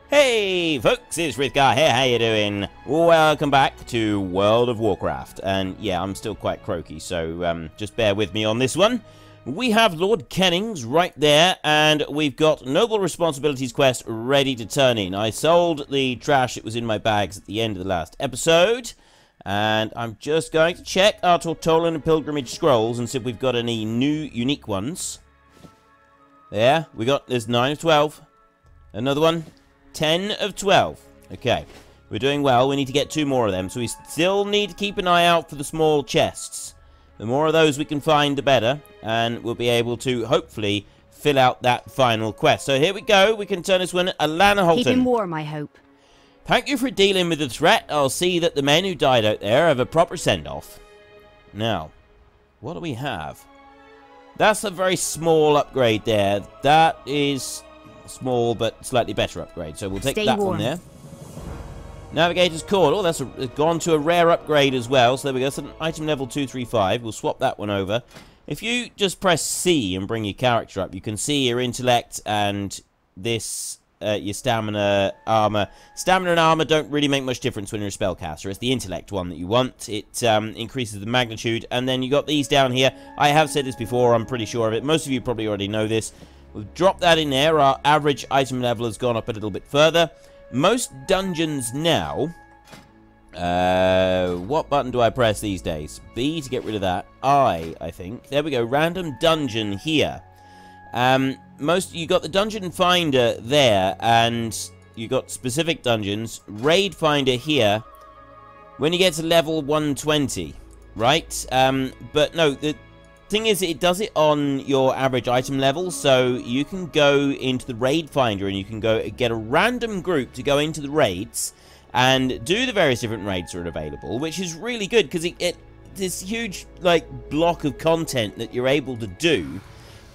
Hey folks, it's Rithgar here, how you doing? Welcome back to World of Warcraft, and yeah, I'm still quite croaky, so just bear with me on this one. We have Lord Kennings right there, and we've got Noble Responsibilities quest ready to turn in. I sold the trash that was in my bags at the end of the last episode, and I'm just going to check our Tortolan and Pilgrimage scrolls and see if we've got any new unique ones. There, there's 9 of 12. Another one. 10 of 12. Okay, we're doing well. We need to get 2 more of them, so we still need to keep an eye out for the small chests. The more of those we can find, the better, and we'll be able to, hopefully, fill out that final quest. So here we go. We can turn this one Alana Holton. Keep him warm, I hope. Thank you for dealing with the threat. I'll see that the men who died out there have a proper send-off. Now, what do we have? That's a very small upgrade there. That is small but slightly better upgrade, so we'll take that one there. Navigator's Cord. Oh, that's gone to a rare upgrade as well, so there we go. So item level 235. We'll swap that one over. If you just press C and bring your character up, you can see your intellect and this your stamina, armor. Stamina and armor don't really make much difference when you're a spellcaster. It's the intellect one that you want. It increases the magnitude, and then you got these down here. I have said this before, I'm pretty sure of it. Most of you probably already know this. We've dropped that in there. Our average item level has gone up a little bit further. Most dungeons now... what button do I press these days? B to get rid of that. I think. There we go. Random dungeon here. You got the dungeon finder there, and you got specific dungeons. Raid finder here. When you get to level 120, right? But no, the thing is, it does it on your average item level, so you can go into the raid finder and you can go get a random group to go into the raids and do the various different raids that are available, which is really good because it this huge like block of content that you're able to do,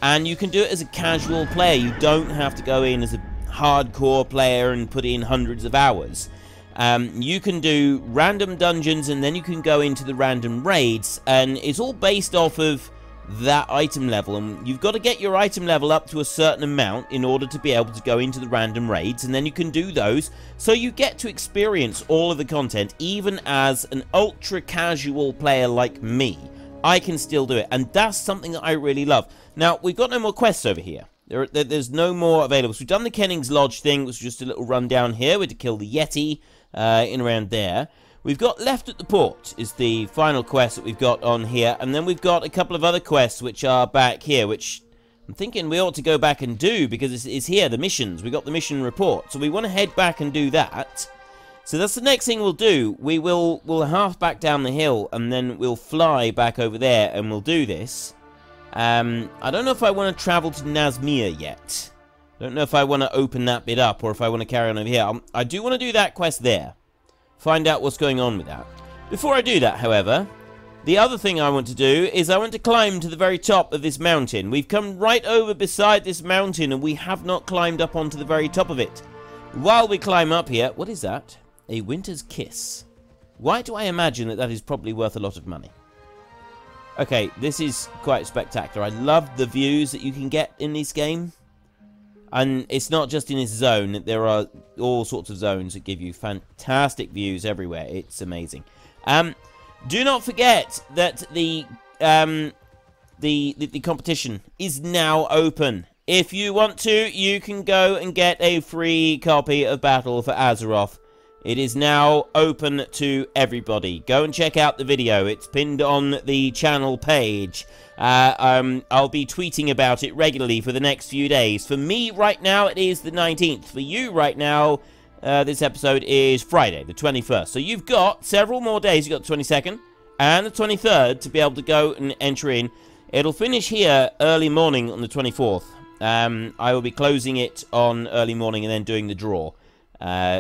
and you can do it as a casual player. You don't have to go in as a hardcore player and put in hundreds of hours. You can do random dungeons and then you can go into the random raids, and it's all based off of that item level, and you've got to get your item level up to a certain amount in order to be able to go into the random raids, and then you can do those, so you get to experience all of the content. Even as an ultra casual player like me, I can still do it, and that's something that I really love. Now, we've got no more quests over here. There's no more available. So we've done the Kennings Lodge thing, which was just a little run down here. We had to kill the Yeti in around there. We've got Left at the Port is the final quest that we've got on here. And then we've got a couple of other quests which are back here, which I'm thinking we ought to go back and do because it's here, the missions. We got the mission report. So we want to head back and do that. So that's the next thing we'll do. We'll half back down the hill and then we'll fly back over there and we'll do this. I don't know if I want to travel to Nazmir yet. I don't know if I want to open that bit up or if I want to carry on over here. I do want to do that quest there. Find out what's going on with that. Before I do that, however, the other thing I want to do is I want to climb to the very top of this mountain. We've come right over beside this mountain and we have not climbed up onto the very top of it. While we climb up here, what is that? A Winter's Kiss. Why do I imagine that that is probably worth a lot of money? Okay, this is quite spectacular. I love the views that you can get in this game. And it's not just in this zone. There are all sorts of zones that give you fantastic views everywhere. It's amazing. Do not forget that the competition is now open. If you want to, you can go and get a free copy of Battle for Azeroth. It is now open to everybody. Go and check out the video. It's pinned on the channel page. I'll be tweeting about it regularly for the next few days. For me, right now, it is the 19th. For you, right now, this episode is Friday, the 21st. So you've got several more days. You've got the 22nd and the 23rd to be able to go and enter in. It'll finish here early morning on the 24th. I will be closing it on early morning and then doing the draw.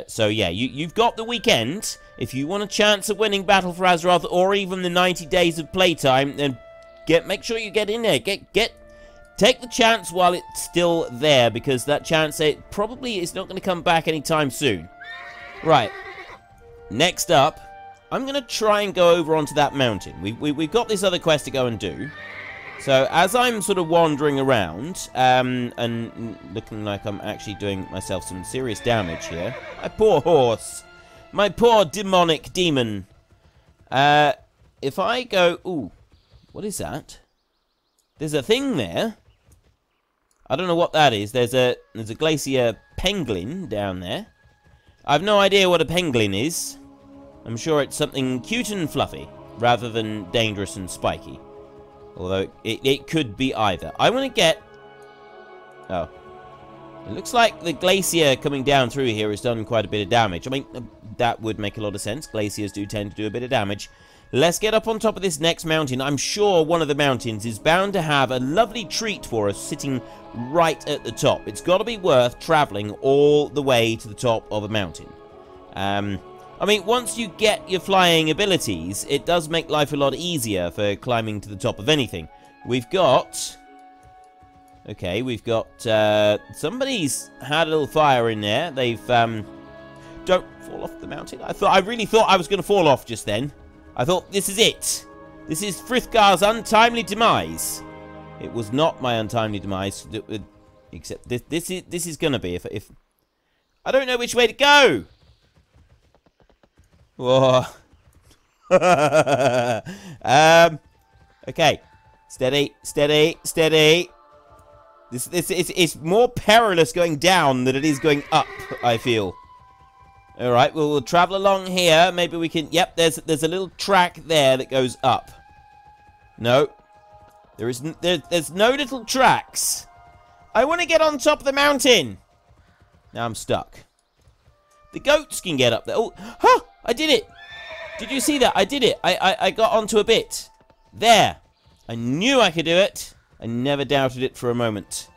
So yeah, you've got the weekend. If you want a chance of winning Battle for Azeroth or even the 90 days of playtime, then make sure you get in there. Take the chance while it's still there, because that chance probably is not going to come back anytime soon. Right. Next up, I'm going to try and go over onto that mountain. We've got this other quest to go and do. So, as I'm sort of wandering around, and looking like I'm actually doing myself some serious damage here. My poor horse. My poor demonic demon. If I go... Ooh, what is that? There's a thing there. I don't know what that is. There's a glacier penguin down there. I've no idea what a penguin is. I'm sure it's something cute and fluffy, rather than dangerous and spiky. Although, it could be either. I want to get... Oh. It looks like the glacier coming down through here has done quite a bit of damage. I mean, that would make a lot of sense. Glaciers do tend to do a bit of damage. Let's get up on top of this next mountain. I'm sure one of the mountains is bound to have a lovely treat for us sitting right at the top. It's got to be worth traveling all the way to the top of a mountain. I mean, once you get your flying abilities, it does make life a lot easier for climbing to the top of anything. We've got... Okay, we've got... somebody's had a little fire in there. They've... Don't fall off the mountain. I really thought I was going to fall off just then. I thought, this is it. This is Frithgar's untimely demise. It was not my untimely demise, except this is going to be if... I don't know which way to go! Whoa. Okay. Steady, steady, steady. This it's more perilous going down than it is going up, I feel. Alright, we'll travel along here. Maybe we can... Yep, there's a little track there that goes up. No. There's no little tracks. I want to get on top of the mountain. Now I'm stuck. The goats can get up there. Oh, huh! I did it! Did you see that? I did it. I got onto a bit. There. I knew I could do it. I never doubted it for a moment.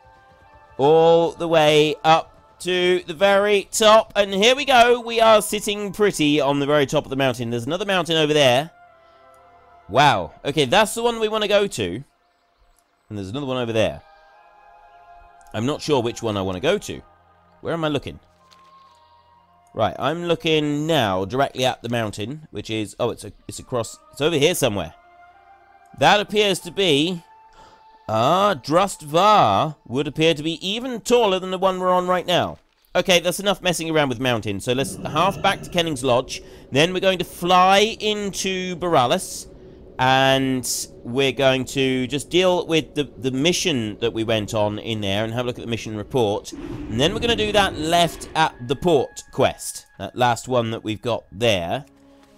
All the way up to the very top. And here we go. We are sitting pretty on the very top of the mountain. There's another mountain over there. Wow. Okay, that's the one we want to go to. And there's another one over there. I'm not sure which one I want to go to. Where am I looking? Right, I'm looking now directly at the mountain, which is... Oh, it's across... It's over here somewhere. That appears to be... Drustvar would appear to be even taller than the one we're on right now. Okay, that's enough messing around with mountains. So let's half back to Kenning's Lodge. Then we're going to fly into Borealis. And we're going to just deal with the mission that we went on in there and have a look at the mission report. And then we're going to do that left at the port quest. That last one that we've got there.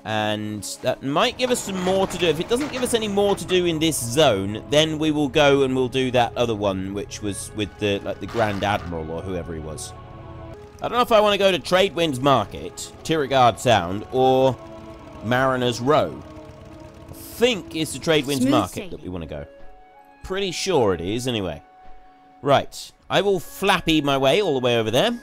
And that might give us some more to do. If it doesn't give us any more to do in this zone, then we will go and we'll do that other one, which was with the Grand Admiral or whoever he was. I don't know if I want to go to Tradewinds Market, Tirigard Sound, or Mariner's Row. I think it's the Tradewinds Market that we want to go. Pretty sure it is, anyway. Right. I will flappy my way all the way over there.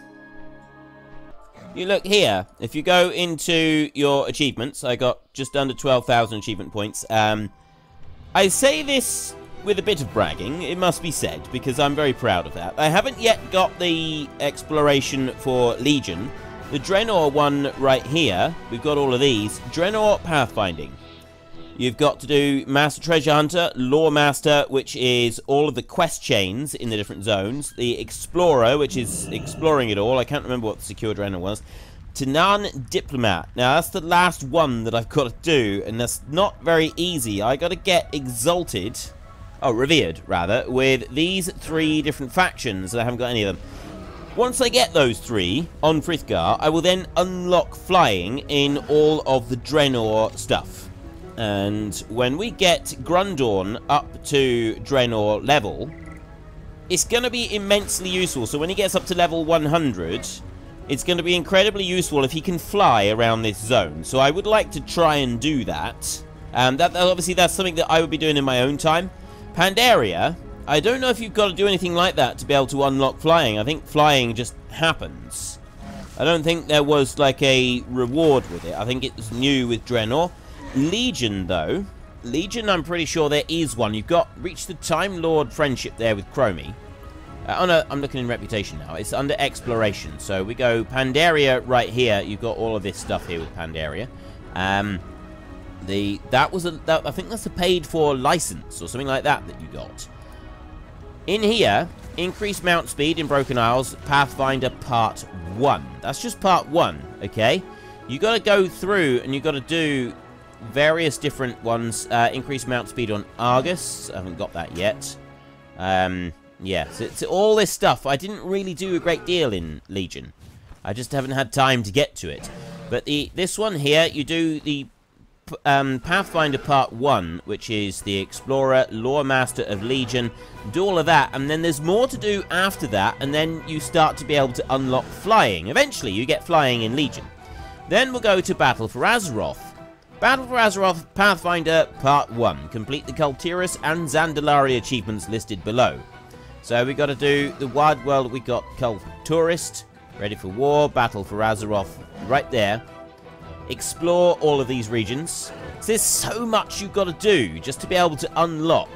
You look here. If you go into your achievements, I got just under 12,000 achievement points. I say this with a bit of bragging, it must be said, because I'm very proud of that. I haven't yet got the exploration for Legion. The Draenor one right here, we've got all of these. Draenor Pathfinding. You've got to do Master Treasure Hunter, Lore Master, which is all of the quest chains in the different zones. The Explorer, which is exploring it all. I can't remember what the Secure Draenor was. Tanan Diplomat. Now, that's the last one that I've got to do, and that's not very easy. I got to get exalted, revered, rather, with these 3 different factions, and I haven't got any of them. Once I get those 3 on Frithgar, I will then unlock flying in all of the Draenor stuff. And when we get Grundorn up to Draenor level, it's going to be immensely useful. So when he gets up to level 100, it's going to be incredibly useful if he can fly around this zone. So I would like to try and do that. Obviously, that's something that I would be doing in my own time. Pandaria, I don't know if you've got to do anything like that to be able to unlock flying. I think flying just happens. I don't think there was like a reward with it. I think it's new with Draenor. Legion, though. Legion, I'm pretty sure there is one. You've got reached the Time Lord friendship there with Chromie. No, I'm looking in reputation now. It's under exploration. So we go Pandaria right here. You've got all of this stuff here with Pandaria. I think that's a paid-for license or something like that you got. In here, increased mount speed in Broken Isles, Pathfinder Part 1. That's just Part 1, okay? You got to go through and you got to do various different ones. Increased mount speed on Argus. I haven't got that yet. Yeah, so it's all this stuff. I didn't really do a great deal in Legion. I just haven't had time to get to it. But this one here, you do the Pathfinder Part 1, which is the Explorer, Lore Master of Legion, do all of that, and then there's more to do after that, and then you start to be able to unlock flying. Eventually, you get flying in Legion. Then we'll go to Battle for Azeroth. Battle for Azeroth Pathfinder Part 1. Complete the Cultiris and Zandalari achievements listed below. So we got to do the Wild World, we got Culturist, Ready for War, Battle for Azeroth, right there. Explore all of these regions. So there's so much you've got to do just to be able to unlock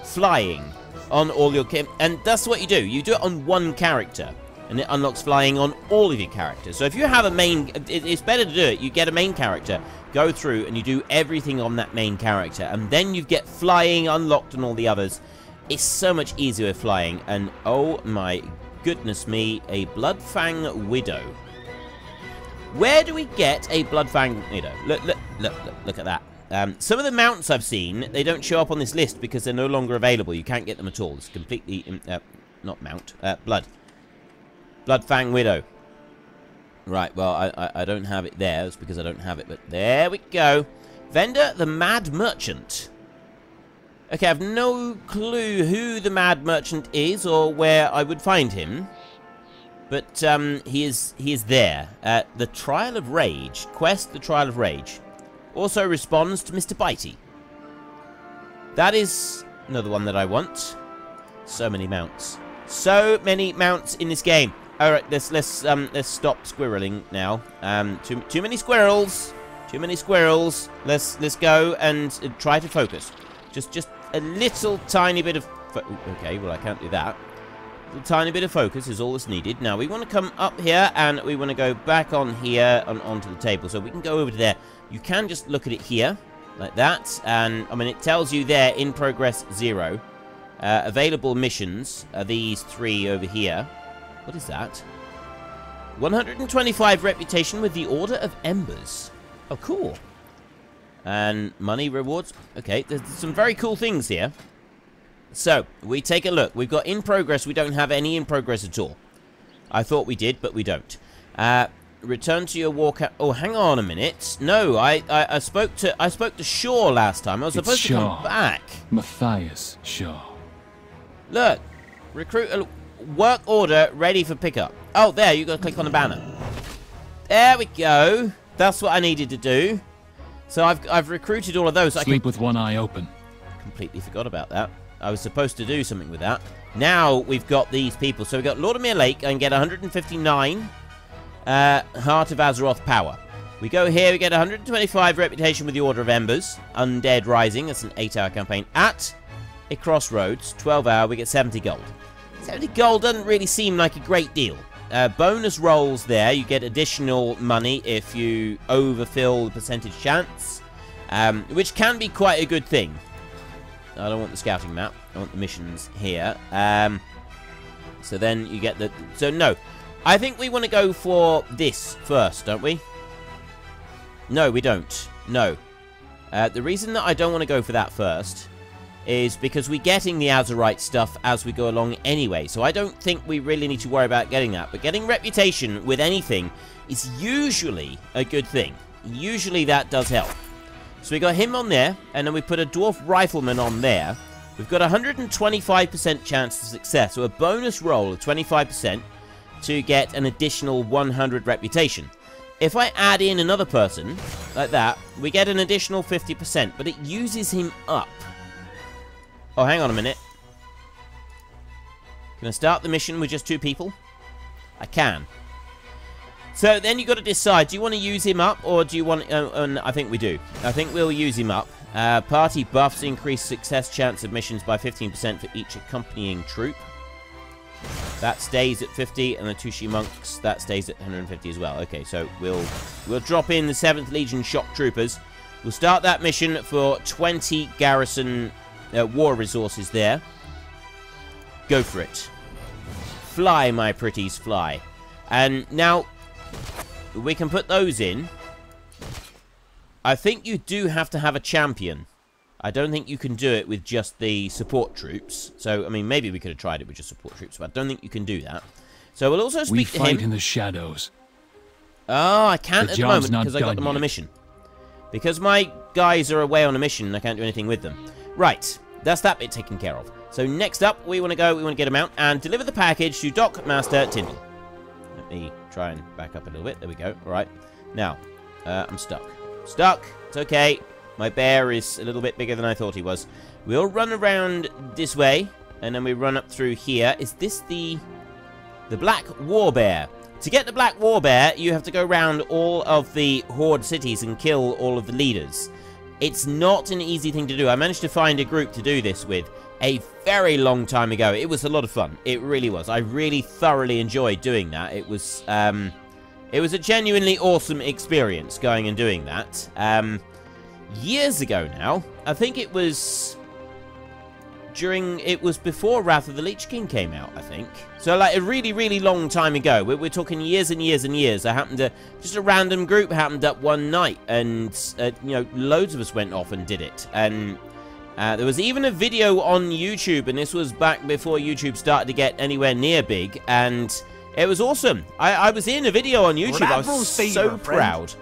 flying on all your... And that's what you do. You do it on one character, and it unlocks flying on all of your characters. So if you have a main... It's better to do it. You get a main character, go through, and you do everything on that main character. And then you get flying unlocked on all the others. It's so much easier with flying. And oh my goodness me, a Bloodfang Widow. Where do we get a Bloodfang Widow? Look at that. Some of the mounts I've seen, they don't show up on this list because they're no longer available. You can't get them at all. It's completely... not mount. Bloodfang Widow. Right, well, I don't have it there. That's because I don't have it, but there we go. Vendor, the Mad Merchant. Okay, I have no clue who the Mad Merchant is or where I would find him. But he is there. The Trial of Rage. Quest, the Trial of Rage. Also responds to Mr. Bitey. That is another one that I want. So many mounts. So many mounts in this game. Alright, let's stop squirreling now. Too many squirrels. Too many squirrels. Let's go and try to focus. Just a little tiny bit of... okay, well I can't do that. A tiny bit of focus is all that's needed. Now we want to come up here and we want to go back on here and onto the table. So we can go over to there. You can just look at it here like that. And I mean, it tells you there in progress 0. Available missions are these 3 over here. What is that? 125 reputation with the Order of Embers. Oh, cool. And money rewards. Okay, there's some very cool things here. So, we take a look. We've got in progress. We don't have any in progress at all. I thought we did, but we don't. Return to your walk. Oh, hang on a minute. No, I spoke to Shaw last time. I was supposed to come back. Matthias Shaw. Look, recruit work order ready for pickup. Oh, there. You got to click on the banner. There we go. That's what I needed to do. So I've recruited all of those. Sleep with one eye open. Completely forgot about that. I was supposed to do something with that. Now we've got these people. So we've got Lordmere Lake and get 159 Heart of Azeroth power. We go here, we get 125 reputation with the Order of Embers. Undead Rising, that's an 8-hour campaign. At a crossroads, 12-hour, we get 70 gold. 70 gold doesn't really seem like a great deal. Bonus rolls there, you get additional money if you overfill the percentage chance, which can be quite a good thing. I don't want the scouting map, I want the missions here. So then you get the... So no, I think we want to go for this first, don't we? No, we don't. No. The reason that I don't want to go for that first is because we're getting the Azerite stuff as we go along anyway. So I don't think we really need to worry about getting that. But getting reputation with anything is usually a good thing. Usually that does help. So we got him on there, and then we put a Dwarf Rifleman on there. We've got a 125% chance of success, so a bonus roll of 25% to get an additional 100 reputation. If I add in another person, like that, we get an additional 50%, but it uses him up. Oh, hang on a minute. Can I start the mission with just 2 people? I can. So then you've got to decide, do you want to use him up, or do you want... I think we do. I think we'll use him up. Party buffs increase success chance of missions by 15% for each accompanying troop. That stays at 50, and the Tushi Monks, that stays at 150 as well. Okay, so we'll drop in the 7th Legion Shock Troopers. We'll start that mission for 20 garrison war resources there. Go for it. Fly, my pretties, fly. And now, we can put those in. I think you do have to have a champion. I don't think you can do it with just the support troops. So, I mean, maybe we could have tried it with just support troops, but I don't think you can do that. So we'll also speak to him. We fight in the shadows. Oh, I can't at the moment because I got them on a yet. mission. Because my guys are away on a mission, I can't do anything with them. Right, that's that bit taken care of. So next up, we want to get them out and deliver the package to Dock Master Tyndall. Let me try and back up a little bit. There we go. All right. Now, I'm stuck. Stuck. It's okay. My bear is a little bit bigger than I thought he was. We'll run around this way, and then we run up through here. Is this the Black War Bear? To get the Black War Bear, you have to go around all of the Horde cities and kill all of the leaders. It's not an easy thing to do. I managed to find a group to do this with a very long time ago. It was a lot of fun. It really was. I really thoroughly enjoyed doing that. It was a genuinely awesome experience going and doing that. Years ago now. I think it was before Wrath of the Lich King came out, I think. So, like, a really, really long time ago. We're talking years and years and years. I happened to, just a random group happened up one night, and, you know, loads of us went off and did it. And there was even a video on YouTube, and this was back before YouTube started to get anywhere near big, and it was awesome. I was in a video on YouTube. I was so proud.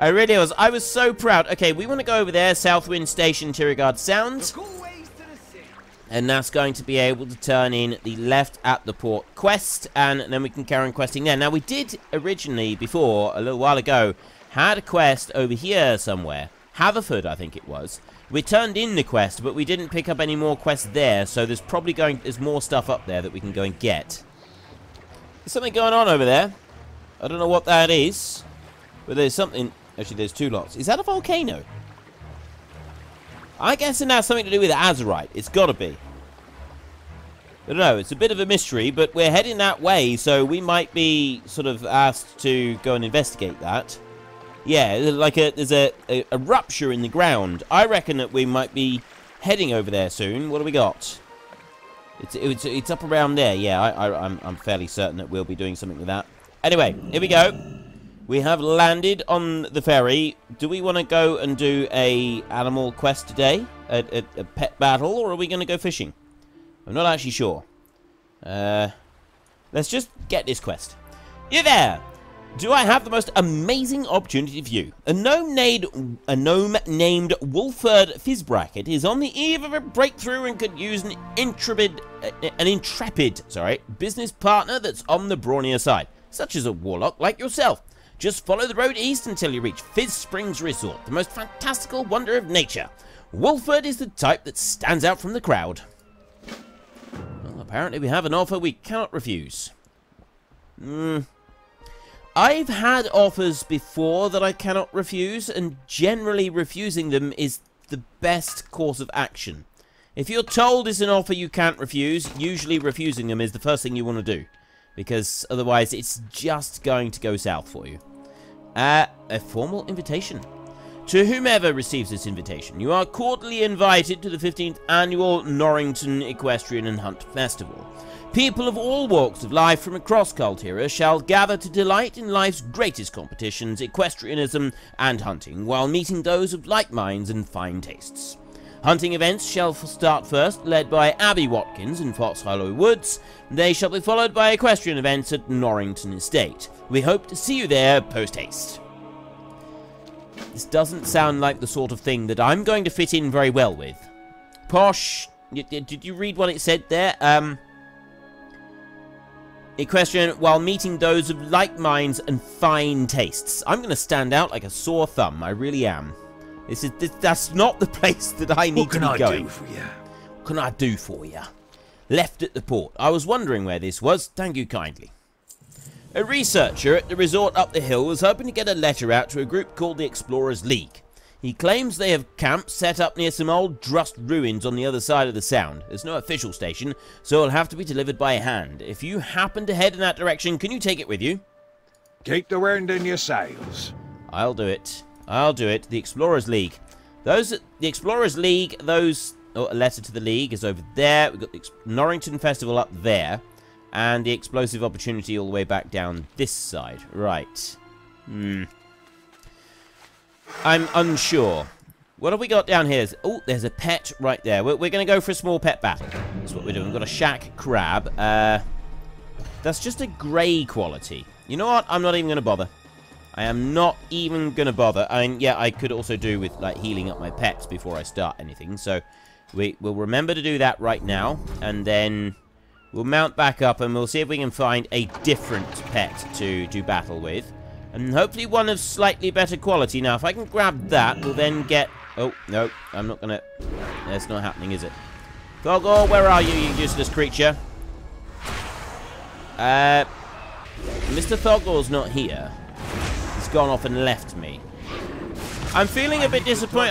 I really was. I was so proud. Okay, we want to go over there, Southwind Station, Tirigard Sounds. And that's going to be able to turn in the left at the port quest, and then we can carry on questing there. Now, we did originally, before, a little while ago, had a quest over here somewhere. Haverford, I think it was. We turned in the quest, but we didn't pick up any more quests there, so there's probably there's more stuff up there that we can go and get. There's something going on over there. I don't know what that is, but there's something. Actually, there's two lots. Is that a volcano? I guess it has something to do with Azerite. It's got to be. I don't know. It's a bit of a mystery, but we're heading that way, so we might be sort of asked to go and investigate that. Yeah, like there's a rupture in the ground. I reckon that we might be heading over there soon. What do we got? It's up around there. Yeah, I'm fairly certain that we'll be doing something with that. Anyway, here we go. We have landed on the ferry. Do we want to go and do a animal quest today? A pet battle, or are we going to go fishing? I'm not actually sure. Let's just get this quest. You there! Do I have the most amazing opportunity for you? A gnome named Wolford Fizzbracket is on the eve of a breakthrough and could use an intrepid business partner that's on the brawnier side, such as a warlock like yourself. Just follow the road east until you reach Fizz Springs Resort, the most fantastical wonder of nature. Wolford is the type that stands out from the crowd. Well, apparently we have an offer we cannot refuse. I've had offers before that I cannot refuse, and generally refusing them is the best course of action. If you're told it's an offer you can't refuse, usually refusing them is the first thing you want to do, because otherwise it's just going to go south for you. A formal invitation. To whomever receives this invitation, you are cordially invited to the 15th Annual Norrington Equestrian and Hunt Festival. People of all walks of life from across Cultira shall gather to delight in life's greatest competitions, equestrianism and hunting, while meeting those of like minds and fine tastes. Hunting events shall start first, led by Abby Watkins in Fox Hollow Woods. They shall be followed by equestrian events at Norrington Estate. We hope to see you there post-haste. This doesn't sound like the sort of thing that I'm going to fit in very well with. Posh, did you read what it said there? Equestrian, while meeting those of like minds and fine tastes. I'm going to stand out like a sore thumb, I really am. That's not the place that I need to be going. What can I do for you? What can I do for you? Left at the port. I was wondering where this was. Thank you kindly. A researcher at the resort up the hill was hoping to get a letter out to a group called the Explorers League. He claims they have camps set up near some old Drust ruins on the other side of the Sound. There's no official station, so it'll have to be delivered by hand. If you happen to head in that direction, can you take it with you? Keep the wind in your sails. I'll do it. I'll do it. The Explorers League. The Explorers League, those... Oh, a letter to the League is over there. We've got the Norrington Festival up there. And the Explosive Opportunity all the way back down this side. Right. I'm unsure. What have we got down here? Oh, there's a pet right there. We're going to go for a small pet battle. That's what we're doing. We've got a shack crab. That's just a grey quality. You know what? I'm not even going to bother. I am not even going to bother. I mean, yeah, I could also do with, like, healing up my pets before I start anything. So, we'll remember to do that right now. And then we'll mount back up and we'll see if we can find a different pet to do battle with. And hopefully one of slightly better quality. Now, if I can grab that, we'll then get... Oh, no, I'm not going to... That's not happening, is it? Thogor, where are you, you useless creature? Mr. Thogor's not here. He's gone off and left me. I'm feeling a bit disappointed.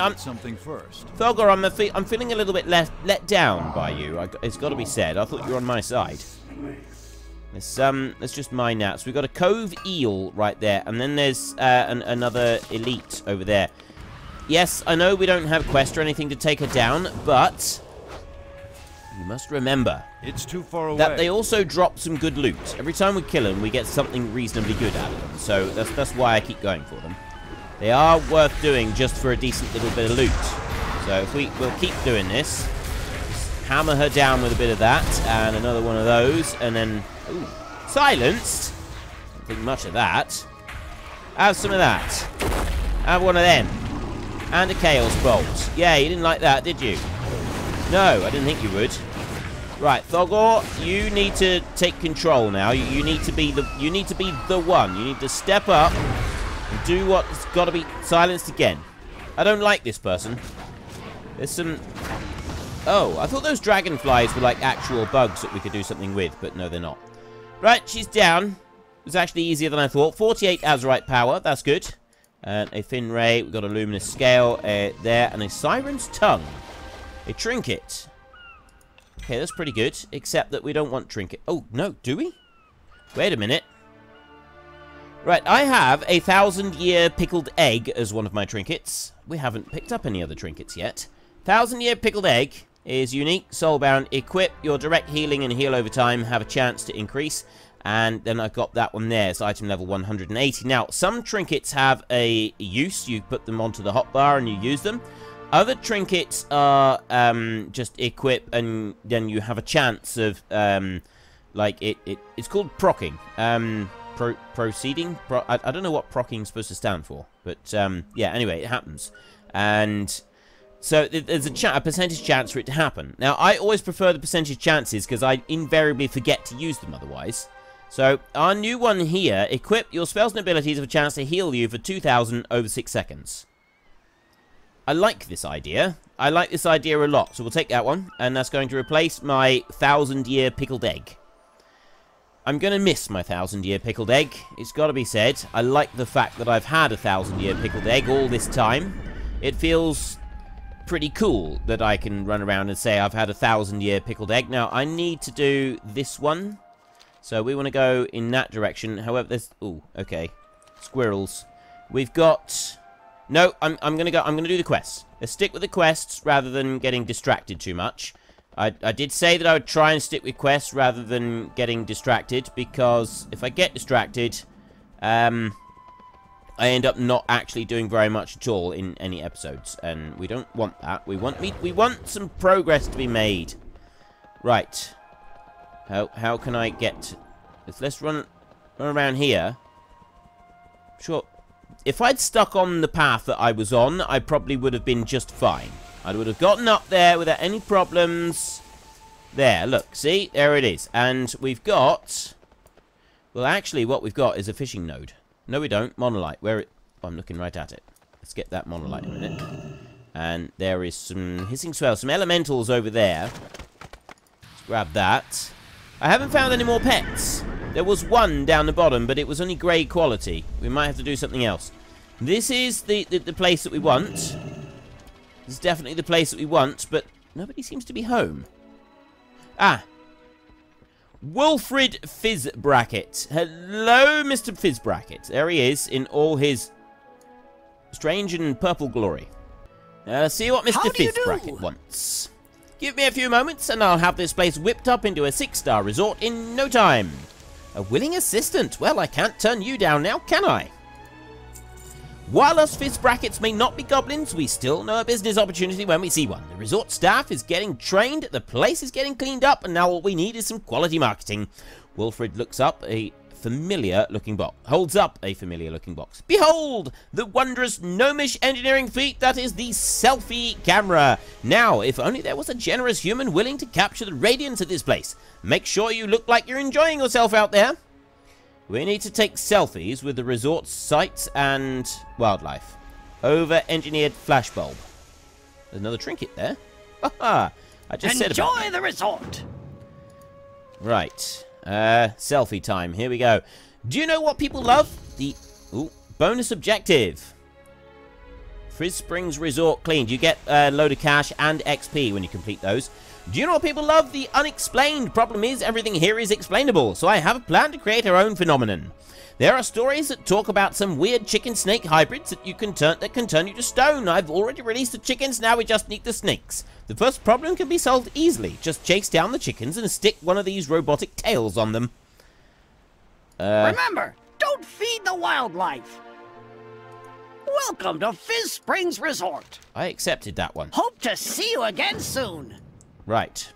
Thogor, I'm feeling a little bit let down by you. It's got to be said. I thought you were on my side. Let's just mine that. So we've got a Cove Eel right there, and then there's another Elite over there. Yes, I know we don't have quest or anything to take her down, but you must remember it's too far away. That they also drop some good loot. Every time we kill them, we get something reasonably good out of them. So that's why I keep going for them. They are worth doing just for a decent little bit of loot. So if we'll keep doing this, just hammer her down with a bit of that, and another one of those, and then... Ooh, silenced? Don't think much of that. Have some of that. Have one of them. And a Chaos Bolt. Yeah, you didn't like that, did you? No, I didn't think you would. Right, Thogor, you need to take control now. You need to be the one. You need to step up and do what's got to be silenced again. I don't like this person. There's some... Oh, I thought those dragonflies were like actual bugs that we could do something with, but no, they're not. Right, she's down. It was actually easier than I thought. 48 Azerite power, that's good. And a fin ray, we've got a luminous scale there, and a siren's tongue. A trinket. Okay, that's pretty good, except that we don't want trinket. Oh, no, do we? Wait a minute. Right, I have a 1,000-year pickled egg as one of my trinkets. We haven't picked up any other trinkets yet. 1,000-year pickled egg is unique, soulbound, equip your direct healing and heal over time, have a chance to increase. And then I've got that one there. It's item level 180. Now, some trinkets have a use. You put them onto the hotbar and you use them. Other trinkets are just equip and then you have a chance of, like, it's called procking. Proceeding? I don't know what procking is supposed to stand for. But, yeah, anyway, it happens. And... So, there's a percentage chance for it to happen. Now, I always prefer the percentage chances because I invariably forget to use them otherwise. So, our new one here, equip your spells and abilities have a chance to heal you for 2,000 over 6 seconds. I like this idea. I like this idea a lot. So, we'll take that one. And that's going to replace my 1,000-year pickled egg. I'm going to miss my 1,000-year pickled egg. It's got to be said. I like the fact that I've had a 1,000-year pickled egg all this time. It feels... pretty cool that I can run around and say I've had a 1,000-year pickled egg. Now, I need to do this one. So, we want to go in that direction. However, there's... Ooh, okay. Squirrels. We've got... No, I'm going to go... I'm going to do the quests. Let's stick with the quests rather than getting distracted too much. I did say that I would try and stick with quests rather than getting distracted. Because if I get distracted... I end up not actually doing very much at all in any episodes, and we don't want that. We want some progress to be made. Right. How can I get... Let's run around here. Sure. If I'd stuck on the path that I was on, I probably would have been just fine. I would have gotten up there without any problems. There, look, see? There it is. And we've got... Well, actually, what we've got is a fishing node. No, we don't. Monolite. Where it... Oh, I'm looking right at it. Let's get that monolite in a minute. And there is some hissing swells. Some elementals over there. Let's grab that. I haven't found any more pets. There was one down the bottom, but it was only grey quality. We might have to do something else. This is the place that we want. This is definitely the place that we want, but nobody seems to be home. Ah. Wilfred Fizzbracket. Hello, Mr. Fizzbracket. There he is in all his Strange and purple glory. See what Mr. Fifth Bracket wants. Give me a few moments and I'll have this place whipped up into a 6-star resort in no time. A willing assistant. Well, I can't turn you down now, can I? While us Fizz Brackets may not be goblins, we still know a business opportunity when we see one. The resort staff is getting trained, the place is getting cleaned up, and now all we need is some quality marketing. Wilfred looks up a familiar-looking box. Holds up a familiar-looking box. Behold! The wondrous gnomish engineering feat that is the Selfie Camera. Now, if only there was a generous human willing to capture the radiance of this place. Make sure you look like you're enjoying yourself out there. We need to take selfies with the resort's sights and wildlife. Over-engineered flashbulb. There's another trinket there. Haha! I just said about Enjoy the resort! Right. Selfie time. Here we go. Do you know what people love? The bonus objective. Frizz Springs Resort cleaned. You get a load of cash and XP when you complete those. Do you know what people love? The unexplained. Problem is, everything here is explainable, so I have a plan to create our own phenomenon. There are stories that talk about some weird chicken-snake hybrids that can turn you to stone. I've already released the chickens, now we just need the snakes. The first problem can be solved easily. Just chase down the chickens and stick one of these robotic tails on them. Remember, don't feed the wildlife. Welcome to Fizz Springs Resort. I accepted that one. Hope to see you again soon. Right.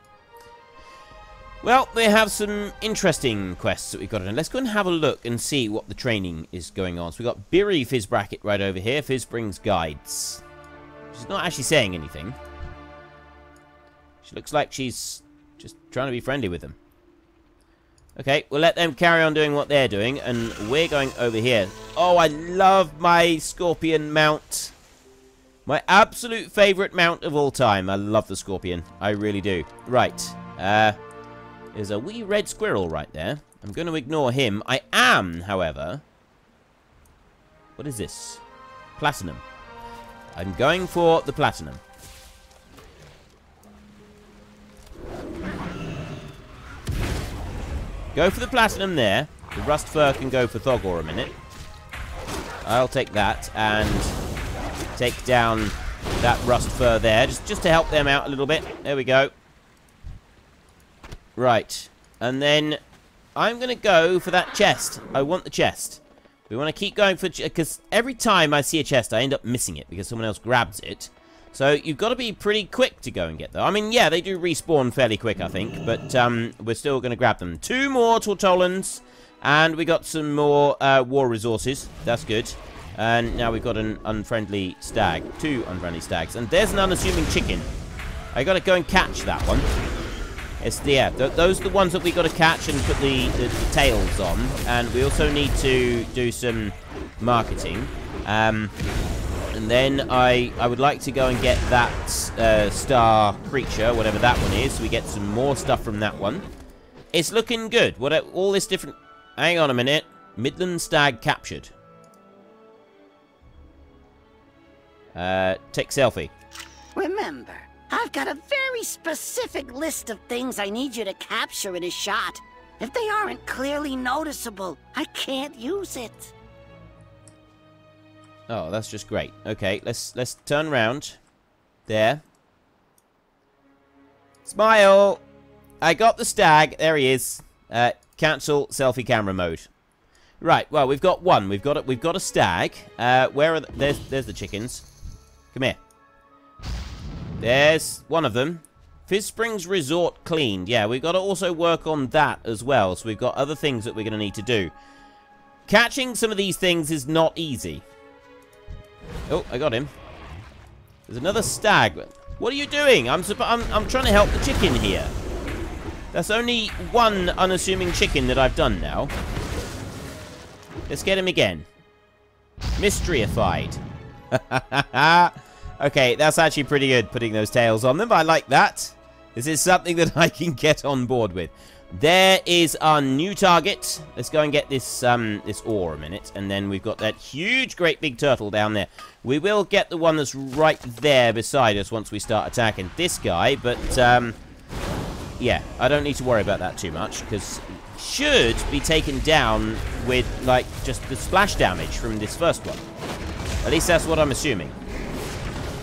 Well, we have some interesting quests that we've got to do. Let's go and have a look and see what the training is going on. So we've got Biri Fizz Bracket right over here. Fizz Springs Guides. She's not actually saying anything. She looks like she's just trying to be friendly with them. Okay, we'll let them carry on doing what they're doing, and we're going over here. Oh, I love my Scorpion mount. My absolute favourite mount of all time. I love the Scorpion. I really do. Right. There's a wee red squirrel right there. I'm going to ignore him. I am, however... What is this? Platinum. I'm going for the platinum. Go for the platinum there. The rust fur can go for Thogor a minute. I'll take that and take down that rust fur there. Just to help them out a little bit. There we go. Right. And then I'm going to go for that chest. I want the chest. We want to keep going for... Because every time I see a chest, I end up missing it because someone else grabs it. So you've got to be pretty quick to go and get them. I mean, yeah, they do respawn fairly quick, I think. But we're still going to grab them. 2 more Tortolans. And we got some more war resources. That's good. And now we've got an unfriendly stag. 2 unfriendly stags. And there's an unassuming chicken. I got to go and catch that one. It's those are the ones that we got to catch and put the tails on. And we also need to do some marketing. And then I would like to go and get that star creature, whatever that one is. So we get some more stuff from that one. It's looking good. All this different... Hang on a minute. Midland stag captured. Take selfie. Remember, I've got a very specific list of things I need you to capture in a shot. If they aren't clearly noticeable, I can't use it. Oh, that's just great. Okay, let's turn around. There. Smile! I got the stag. There he is. Cancel selfie camera mode. Right, well, we've got one. We've got a stag. Where are there's the chickens. Come here. There's one of them. Fizz Springs Resort cleaned. Yeah, we've got to also work on that as well. So we've got other things that we're going to need to do. Catching some of these things is not easy. Oh, I got him. There's another stag. What are you doing? I'm trying to help the chicken here. That's only one unassuming chicken that I've done now. Let's get him again. Mysteryified. Okay, that's actually pretty good, putting those tails on them. I like that. This is something that I can get on board with. There is our new target. Let's go and get this this ore a minute. And then we've got that huge, great big turtle down there. We will get the one that's right there beside us once we start attacking this guy. But, yeah, I don't need to worry about that too much. Because it should be taken down with, like, just the splash damage from this first one. At least that's what I'm assuming.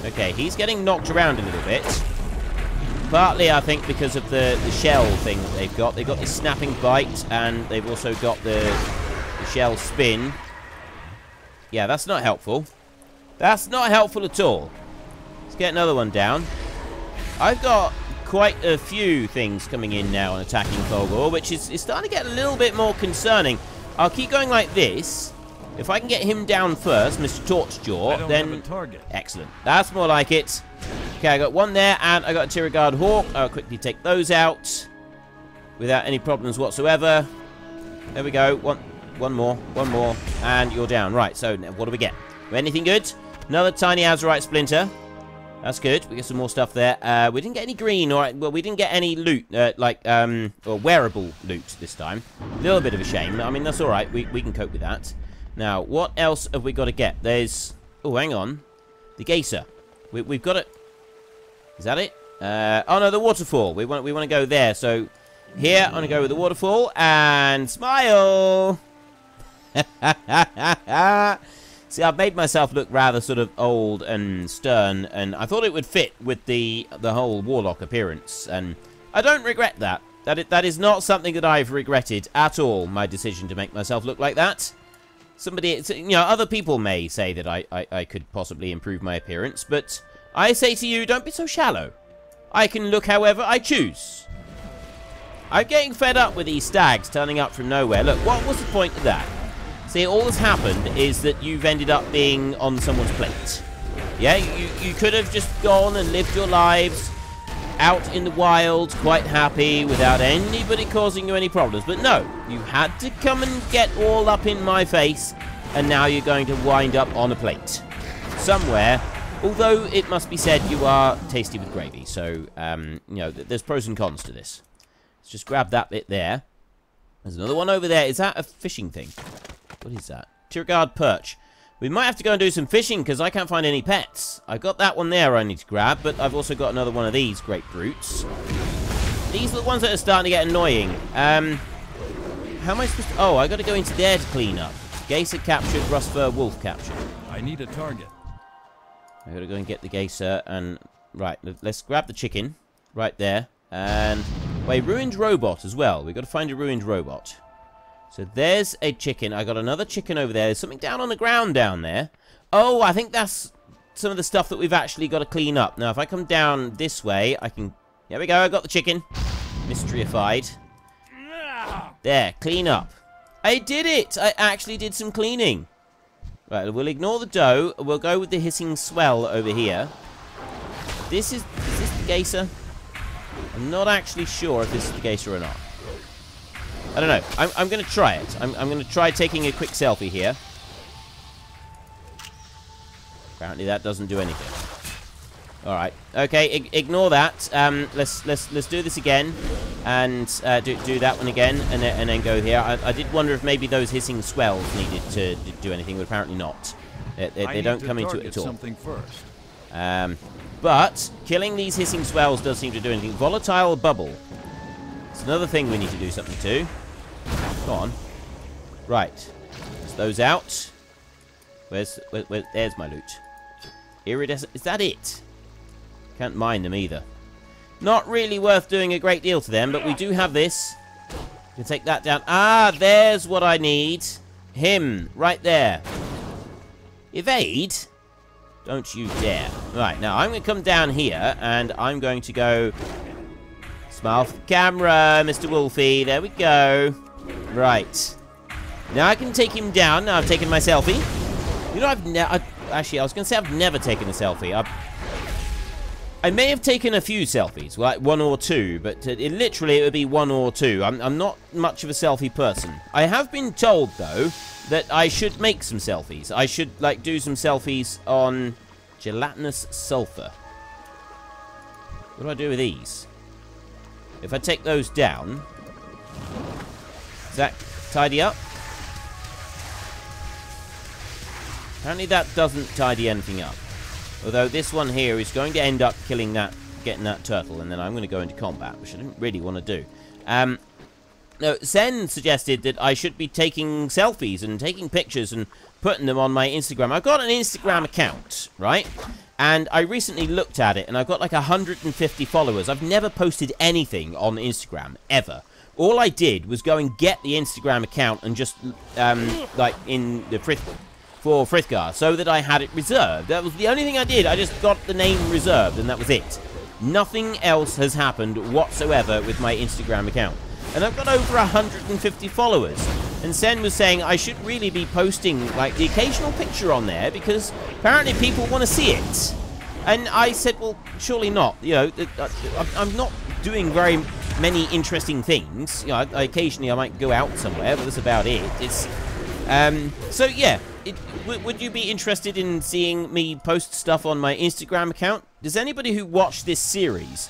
Okay, he's getting knocked around a little bit. Partly, I think, because of the shell thing that they've got. They've got this snapping bite, and they've also got the shell spin. Yeah, that's not helpful. That's not helpful at all. Let's get another one down. I've got quite a few things coming in now and attacking Fulgor, which is starting to get a little bit more concerning. I'll keep going like this. If I can get him down first, Mr. Torchjaw, then... Excellent. That's more like it. Okay, I got one there, and I got a Tiragard Hawk. I'll quickly take those out without any problems whatsoever. There we go. One more, and you're down. Right, so what do we get? Anything good? Another tiny Azerite splinter. That's good. We get some more stuff there. We didn't get any green, or well, we didn't get any loot, or wearable loot this time. A little bit of a shame. I mean, that's all right. We can cope with that. Now, what else have we got to get? There's... Oh, hang on. The geyser. We've got it. Is that it? Oh, no, the waterfall. We want to go there. So, here, I'm going to go with the waterfall. And smile! See, I've made myself look rather sort of old and stern. And I thought it would fit with the whole warlock appearance. And I don't regret that. That is not something that I've regretted at all, my decision to make myself look like that. Somebody, you know, other people may say that I could possibly improve my appearance, but I say to you, don't be so shallow. I can look however I choose. I'm getting fed up with these stags turning up from nowhere. Look, what was the point of that? See, all that's happened is that you've ended up being on someone's plate. Yeah, you could have just gone and lived your lives out in the wild, quite happy, without anybody causing you any problems. But no, you had to come and get all up in my face, and now you're going to wind up on a plate somewhere. Although, it must be said, you are tasty with gravy. So, you know, there's pros and cons to this. Let's just grab that bit there. There's another one over there. Is that a fishing thing? What is that? Tiragard perch. We might have to go and do some fishing, because I can't find any pets. I've got that one there I need to grab, but I've also got another one of these great brutes. These are the ones that are starting to get annoying. How am I supposed to... Oh, I got to go into there to clean up. Geyser captured, Rustfur wolf captured. I need a target. I got to go and get the Geyser, and... Right, let's grab the chicken. Right there. And... Wait, ruined robot as well. We've got to find a ruined robot. So there's a chicken. I got another chicken over there. There's something down on the ground down there. Oh, I think that's some of the stuff that we've actually got to clean up. Now, if I come down this way, I can... There we go. I got the chicken. Mysteryified. There. Clean up. I did it. I actually did some cleaning. Right. We'll ignore the dough. We'll go with the hissing swell over here. Is this the Geyser? I'm not actually sure if this is the Geyser or not. I don't know. I'm going to try it. I'm going to try taking a quick selfie here. Apparently that doesn't do anything. All right. Okay. Ignore that. Let's do this again, and do that one again, and then go here. I did wonder if maybe those hissing swells needed to do anything, but apparently not. They don't come into it at all. Something first. But killing these hissing swells does seem to do anything. Volatile bubble. It's another thing we need to do something to. Come on. Right. Let's those out. Where's there's my loot. Iridescent. Is that it? Can't mine them either. Not really worth doing a great deal to them, but we do have this. We can take that down. Ah, there's what I need. Him. Right there. Evade? Don't you dare. Right, now I'm going to come down here, and I'm going to go... Smile for the camera, Mr. Wolfie. There we go. Right. Now I can take him down. Now I've taken my selfie. You know, actually, I was going to say I've never taken a selfie. I may have taken a few selfies, like one or two, but literally it would be one or two. I'm not much of a selfie person. I have been told, though, that I should make some selfies. I should, like, do some selfies on gelatinous sulfur. What do I do with these? If I take those down, does that tidy up? Apparently that doesn't tidy anything up. Although this one here is going to end up killing that, getting that turtle, and then I'm going to go into combat, which I didn't really want to do. No, Sen suggested that I should be taking selfies and taking pictures and putting them on my Instagram. I've got an Instagram account, right? And I recently looked at it, and I've got like 150 followers. I've never posted anything on Instagram, ever. All I did was go and get the Instagram account and just, like, in the for Frithgar, so that I had it reserved. That was the only thing I did. I just got the name reserved, and that was it. Nothing else has happened whatsoever with my Instagram account. And I've got over 150 followers. And Sen was saying I should really be posting, like, the occasional picture on there, because apparently people want to see it. And I said, well, surely not. You know, I'm not doing very many interesting things. You know, occasionally I might go out somewhere, but that's about it. It's, so yeah. Would you be interested in seeing me post stuff on my Instagram account? Does anybody who watched this series,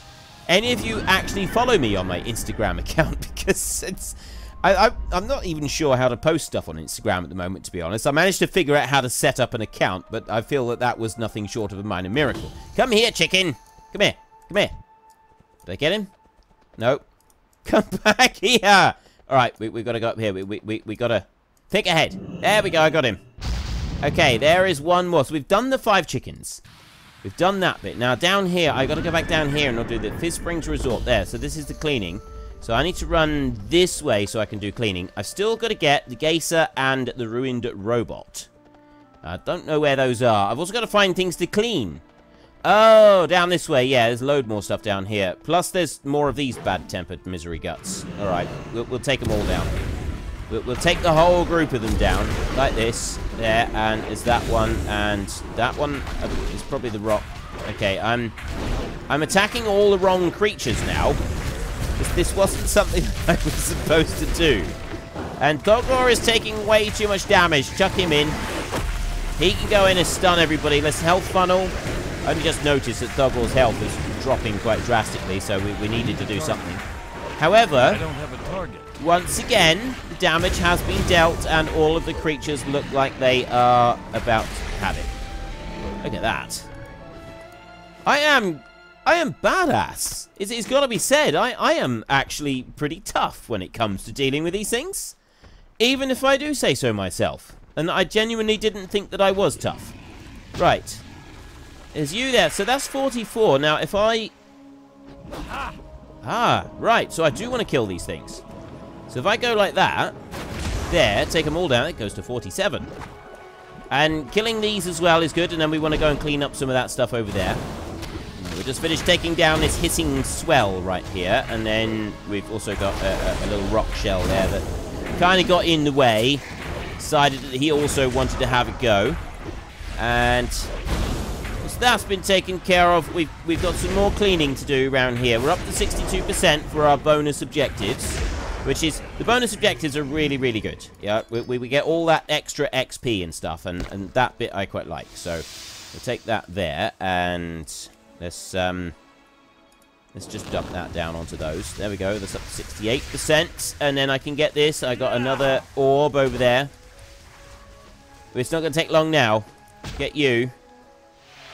any of you actually follow me on my Instagram account? Because it's... I'm not even sure how to post stuff on Instagram at the moment, to be honest. I managed to figure out how to set up an account, but I feel that that was nothing short of a minor miracle. Come here, chicken. Come here. Come here. Did I get him? No. Come back here. All right, we got to go up here. We got to think ahead. There we go. I got him. Okay, there is one more. So we've done the 5 chickens. We've done that bit. Now, down here, I got to go back down here and I'll do the Fizz Springs Resort there. So this is the cleaning. So I need to run this way so I can do cleaning. I've still got to get the Geyser and the Ruined Robot. I don't know where those are. I've also got to find things to clean. Oh, down this way. Yeah, there's a load more stuff down here. Plus, there's more of these bad-tempered misery guts. All right, we'll take them all down. We'll take the whole group of them down, like this. There, and there's that one, and that one is probably the rock. Okay, I'm attacking all the wrong creatures now. This wasn't something I was supposed to do. And Thogor is taking way too much damage. Chuck him in. He can go in and stun everybody. Let's health funnel. I only just noticed that Thogor's health is dropping quite drastically, so we needed to do something. However, I don't have a target. Once again, the damage has been dealt, and all of the creatures look like they are about to have it. Look at that. I am badass. It's got to be said. I am actually pretty tough when it comes to dealing with these things. Even if I do say so myself. And I genuinely didn't think that I was tough. Right. There's you there. So that's 44. Now, if I... right. So I do want to kill these things. So if I go like that, there, take them all down, it goes to 47. And killing these as well is good, and then we want to go and clean up some of that stuff over there. We just finished taking down this hissing swell right here, and then we've also got a little rock shell there that kind of got in the way. Decided that he also wanted to have a go. And so that's been taken care of. We've got some more cleaning to do around here. We're up to 62% for our bonus objectives. Which is, the bonus objectives are really, really good. Yeah, we get all that extra XP and stuff, and that bit I quite like. So, we'll take that there, and let's just dump that down onto those. There we go, that's up to 68%, and then I can get this. I got another orb over there. But it's not going to take long now. Get you.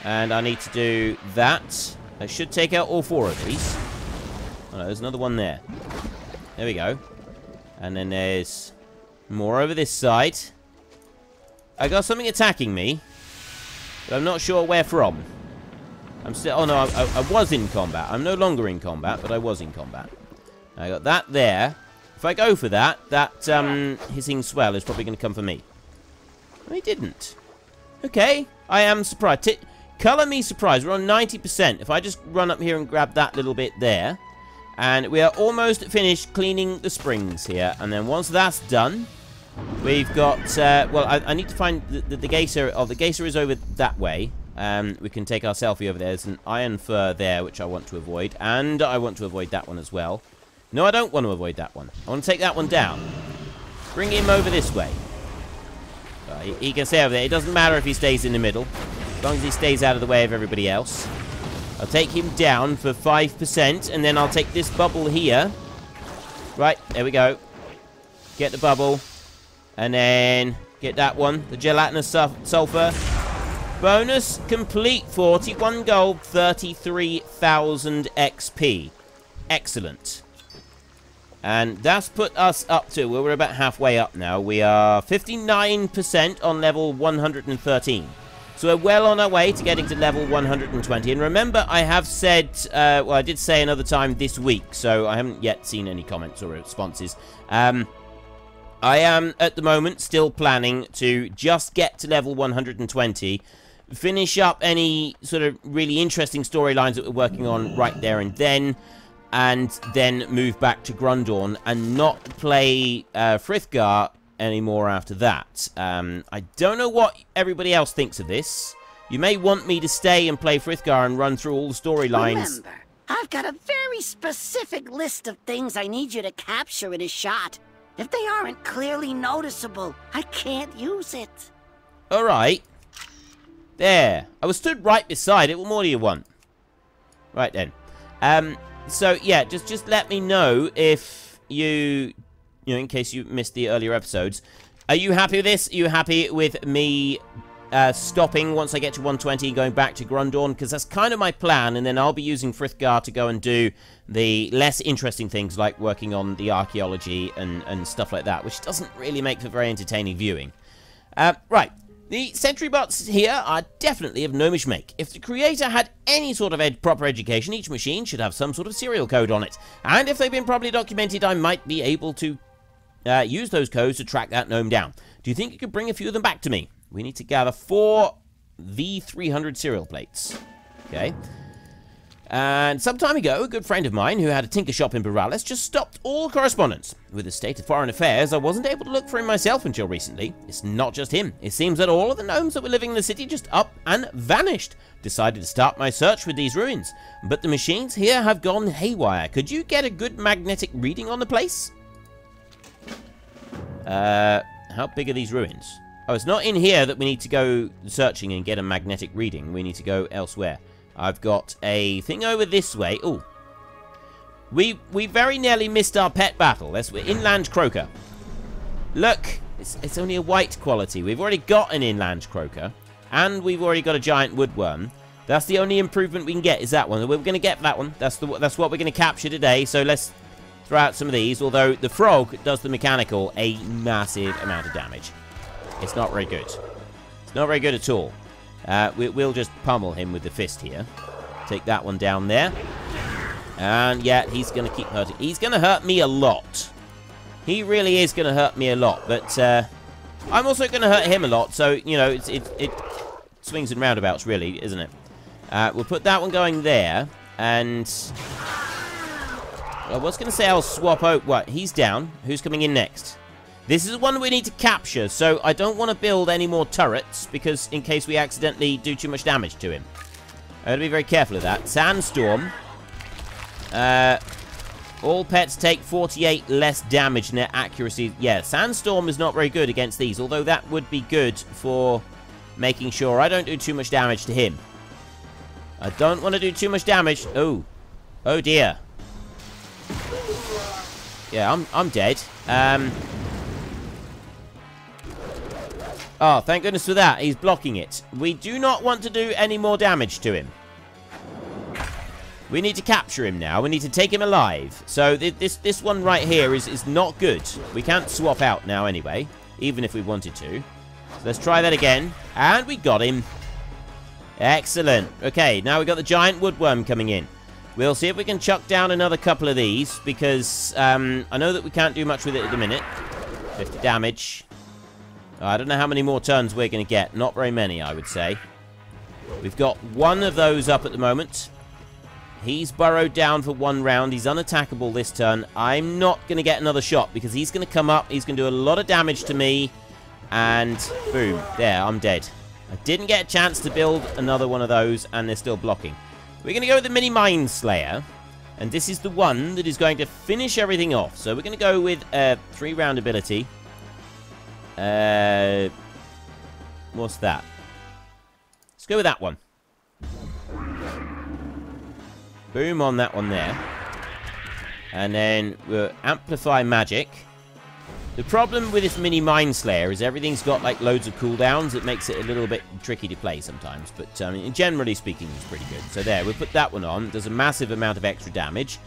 And I need to do that. I should take out all 4 of these. Oh no, there's another one there. There we go. And then there's more over this side. I got something attacking me. But I'm not sure where from. I'm still... Oh, no, I was in combat. I'm no longer in combat, but I was in combat. I got that there. If I go for that, hissing swell is probably going to come for me. No, he didn't. Okay. I am surprised. Color me surprised. We're on 90%. If I just run up here and grab that little bit there... And we are almost finished cleaning the springs here. And then once that's done, we've got... well, I need to find the Geyser. Oh, the Geyser is over that way. We can take our selfie over there. There's an iron fur there, which I want to avoid. And I want to avoid that one as well. No, I don't want to avoid that one. I want to take that one down. Bring him over this way. He can stay over there. It doesn't matter if he stays in the middle. As long as he stays out of the way of everybody else. I'll take him down for 5%, and then I'll take this bubble here. Right, there we go. Get the bubble. And then get that one, the gelatinous sulfur. Bonus complete, 41 gold, 33,000 XP. Excellent. And that's put us up to, well, we're about halfway up now. We are 59% on level 113. So we're well on our way to getting to level 120. And remember, I have said, well, I did say another time this week, so I haven't yet seen any comments or responses. I am, at the moment, still planning to just get to level 120, finish up any sort of really interesting storylines that we're working on right there and then move back to Grundorn and not play Frithgar anymore after that. I don't know what everybody else thinks of this. You may want me to stay and play Frithgar and run through all the storylines. Remember, I've got a very specific list of things I need you to capture in a shot. If they aren't clearly noticeable, I can't use it. Alright. There. I was stood right beside it. What more do you want? Right then. So, yeah, just let me know if you know, in case you missed the earlier episodes. Are you happy with this? Are you happy with me stopping once I get to 120 and going back to Grundorn? Because that's kind of my plan, and then I'll be using Frithgar to go and do the less interesting things like working on the archaeology and stuff like that, which doesn't really make for very entertaining viewing. Right. The sentry bots here are definitely of gnomish make. If the creator had any sort of proper education, each machine should have some sort of serial code on it. And if they've been properly documented, I might be able to use those codes to track that gnome down. Do you think you could bring a few of them back to me? We need to gather 4 V300 serial plates. Okay. And some time ago, a good friend of mine who had a tinker shop in Borales just stopped all correspondence. With the state of foreign affairs, I wasn't able to look for him myself until recently. It's not just him. It seems that all of the gnomes that were living in the city just up and vanished. Decided to start my search with these ruins. But the machines here have gone haywire. Could you get a good magnetic reading on the place? How big are these ruins? Oh, it's not in here that we need to go searching and get a magnetic reading. We need to go elsewhere. I've got a thing over this way. Oh, we very nearly missed our pet battle. That's inland croaker. Look, it's only a white quality. We've already got an inland croaker, and we've already got a giant woodworm. That's the only improvement we can get. Is that one? We're going to get that one. That's what we're going to capture today. So let's throw out some of these. Although the frog does the mechanical a massive amount of damage. It's not very good. It's not very good at all. We'll just pummel him with the fist here. Take that one down there. And, yeah, he's going to keep hurting. He's going to hurt me a lot. He really is going to hurt me a lot. But I'm also going to hurt him a lot. So, you know, it swings and roundabouts, really, isn't it? We'll put that one going there. And I was going to say I'll swap out. What? He's down. Who's coming in next? This is the one we need to capture, so I don't want to build any more turrets, because in case we accidentally do too much damage to him. I gotta be very careful of that. Sandstorm. All pets take 48 less damage in their accuracy. Yeah, Sandstorm is not very good against these, although that would be good for making sure I don't do too much damage to him. I don't want to do too much damage. Oh. Oh dear. Yeah, I'm dead. Oh, thank goodness for that. He's blocking it. We do not want to do any more damage to him. We need to capture him now. We need to take him alive. So this one right here is not good. We can't swap out now anyway, even if we wanted to. So let's try that again. And we got him. Excellent. Okay, now we've got the giant woodworm coming in. We'll see if we can chuck down another couple of these, because I know that we can't do much with it at the minute. 50 damage. I don't know how many more turns we're going to get. Not very many, I would say. We've got one of those up at the moment. He's burrowed down for one round. He's unattackable this turn. I'm not going to get another shot because he's going to come up. He's going to do a lot of damage to me. And boom. There, I'm dead. I didn't get a chance to build another one of those, and they're still blocking. We're going to go with the Mini Mind Slayer. And this is the one that is going to finish everything off. So we're going to go with a 3-round ability. What's that? Let's go with that one. Boom on that one there. And then we'll amplify magic. The problem with this Mini Mind Slayer is everything's got like loads of cooldowns. It makes it a little bit tricky to play sometimes. But generally speaking, it's pretty good. So there, we'll put that one on. Does a massive amount of extra damage.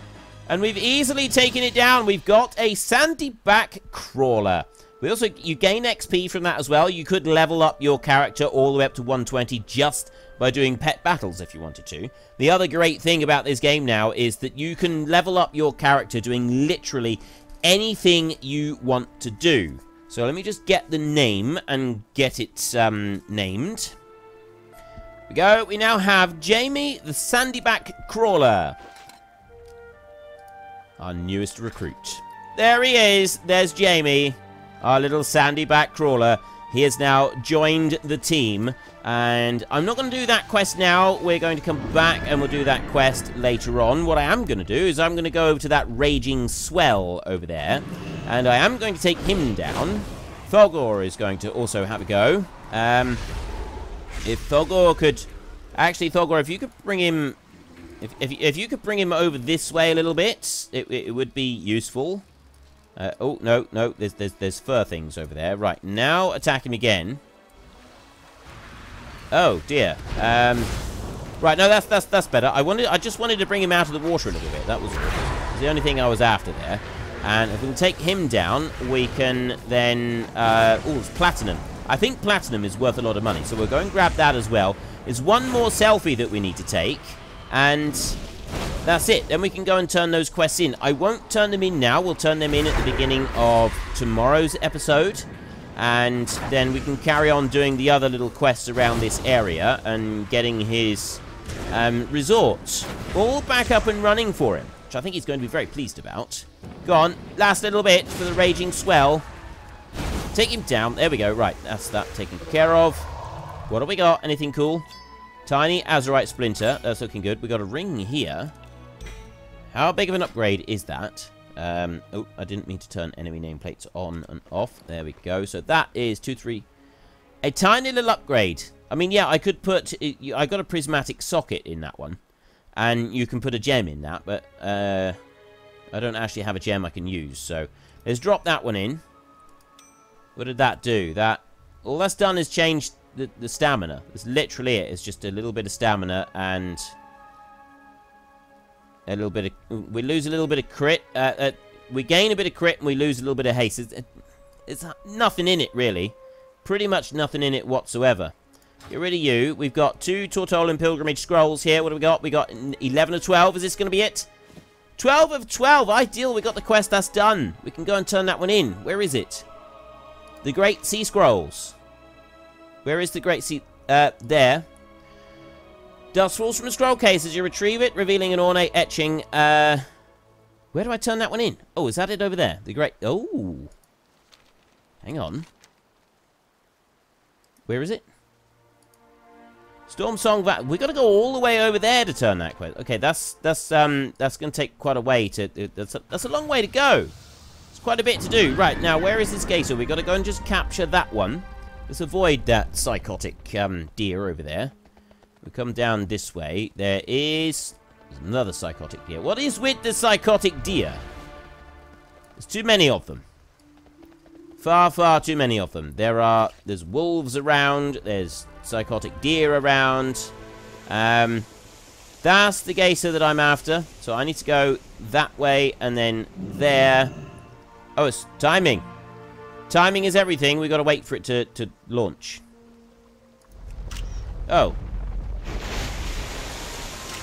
And we've easily taken it down. We've got a sandy back crawler. We also, you gain XP from that as well. You could level up your character all the way up to 120 just by doing pet battles if you wanted to. The other great thing about this game now is that you can level up your character doing literally anything you want to do. So let me just get the name and get it named. We go. We now have Jamie, the Sandyback Crawler. Our newest recruit. There he is. There's Jamie, our little Sandyback Crawler. He has now joined the team. And I'm not going to do that quest now. We're going to come back and we'll do that quest later on. What I am going to do is I'm going to go over to that Raging Swell over there. And I am going to take him down. Thogor is going to also have a go. If Thogor could... Actually, Thogor, if you could bring him... If you could bring him over this way a little bit, it would be useful. Oh, no. There's fur things over there. Right, now attack him again. Oh dear. Right, no, that's better. I just wanted to bring him out of the water a little bit. That was the only thing I was after there. And if we can take him down, we can then... oh, it's platinum. I think platinum is worth a lot of money, so we'll go and grab that as well. There's one more selfie that we need to take, and that's it. Then we can go and turn those quests in. I won't turn them in now. We'll turn them in at the beginning of tomorrow's episode. And then we can carry on doing the other little quests around this area and getting his resort all back up and running for him, which I think he's going to be very pleased about. Go on, last little bit for the Raging Swell. Take him down. There we go. Right, that's that taken care of. What have we got? Anything cool? Tiny Azerite Splinter. That's looking good. We got a ring here. How big of an upgrade is that? Oh, I didn't mean to turn enemy nameplates on and off. There we go. So that is 2, 3. A tiny little upgrade. I mean, yeah, I could put... I got a prismatic socket in that one. And you can put a gem in that, but I don't actually have a gem I can use. So let's drop that one in. What did that do? That... All that's done is change the stamina. That's literally it. It's just a little bit of stamina and... a little bit of... We lose a little bit of crit. We gain a bit of crit and we lose a little bit of haste. It's nothing in it, really. Pretty much nothing in it whatsoever. Get rid of you. We've got 2 Tortollan Pilgrimage Scrolls here. What do we got? We got 11 of 12. Is this going to be it? 12 of 12. Ideal. We got the quest. That's done. We can go and turn that one in. Where is it? The Great Sea Scrolls. Where is the Great Sea... there. Dust falls from a scroll case as you retrieve it, revealing an ornate etching. Where do I turn that one in? Oh, is that it over there? The great... Oh. Hang on. Where is it? Storm Song Vat. We got to go all the way over there to turn that quest. Okay, that's going to take quite a way to... That's a long way to go. It's quite a bit to do. Right, now, where is this gator? We got to go and just capture that one. Let's avoid that psychotic deer over there. We come down this way. There's another psychotic deer. What is with the psychotic deer? There's too many of them. Far, far too many of them. There's wolves around. There's psychotic deer around. That's the gator that I'm after. So I need to go that way and then there. Oh, it's timing. Timing is everything. We've got to wait for it to launch. Oh.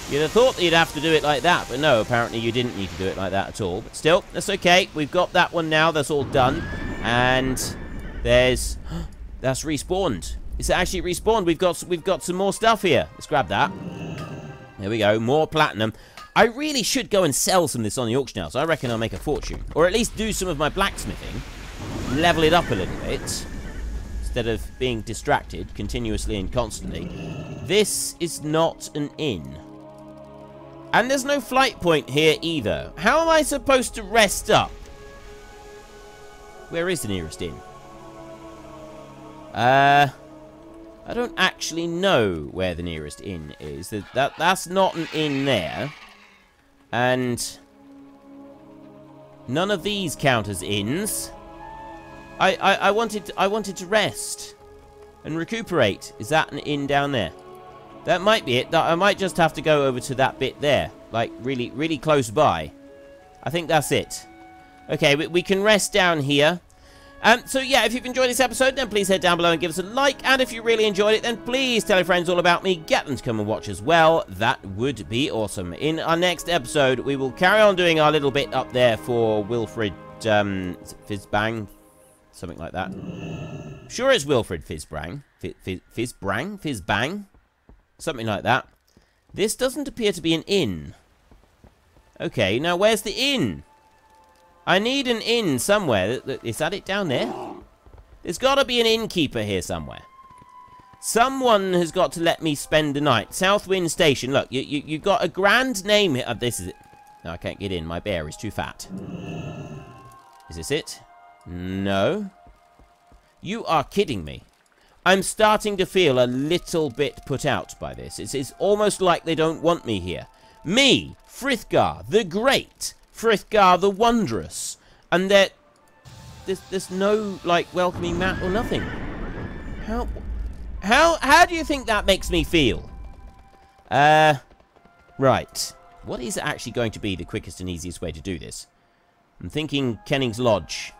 You'd have thought that you'd have to do it like that, but no, apparently you didn't need to do it like that at all. But still, that's okay. We've got that one now. That's all done. And there's... That's respawned. It's actually respawned. We've got some more stuff here. Let's grab that. There we go. More platinum. I really should go and sell some of this on the auction house. I reckon I'll make a fortune. Or at least do some of my blacksmithing. Level it up a little bit. Instead of being distracted continuously and constantly. This is not an inn. And there's no flight point here either. How am I supposed to rest up? Where is the nearest inn? I don't actually know where the nearest inn is. That's not an inn there. And none of these count as inns. I wanted to rest and recuperate. Is that an inn down there? That might be it. I might just have to go over to that bit there, like really, really close by. I think that's it. Okay, we can rest down here. So yeah, if you've enjoyed this episode, then please head down below and give us a like. And if you really enjoyed it, then please tell your friends all about me. Get them to come and watch as well. That would be awesome. In our next episode, we will carry on doing our little bit up there for Wilfred Fizzbang. Something like that. Sure, it's Wilfred Fizzbang. Fizzbang? Something like that. This doesn't appear to be an inn. Okay, now where's the inn? I need an inn somewhere. Is that it down there? There's got to be an innkeeper here somewhere. Someone has got to let me spend the night. Southwind Station. Look, you got a grand name here. This is it. No, I can't get in. My bear is too fat. Is this it? No. You are kidding me. I'm starting to feel a little bit put out by this. It's almost like they don't want me here. Me, Frithgar the Great, Frithgar the Wondrous, and there's no, like, welcoming mat or nothing. How do you think that makes me feel? Right. What is actually going to be the quickest and easiest way to do this? I'm thinking Kenning's Lodge.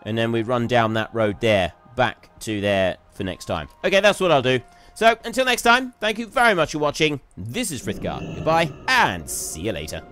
And then we run down that road there, back to there for next time. Okay, that's what I'll do. So, until next time, thank you very much for watching. This is Frithgar. Goodbye, and see you later.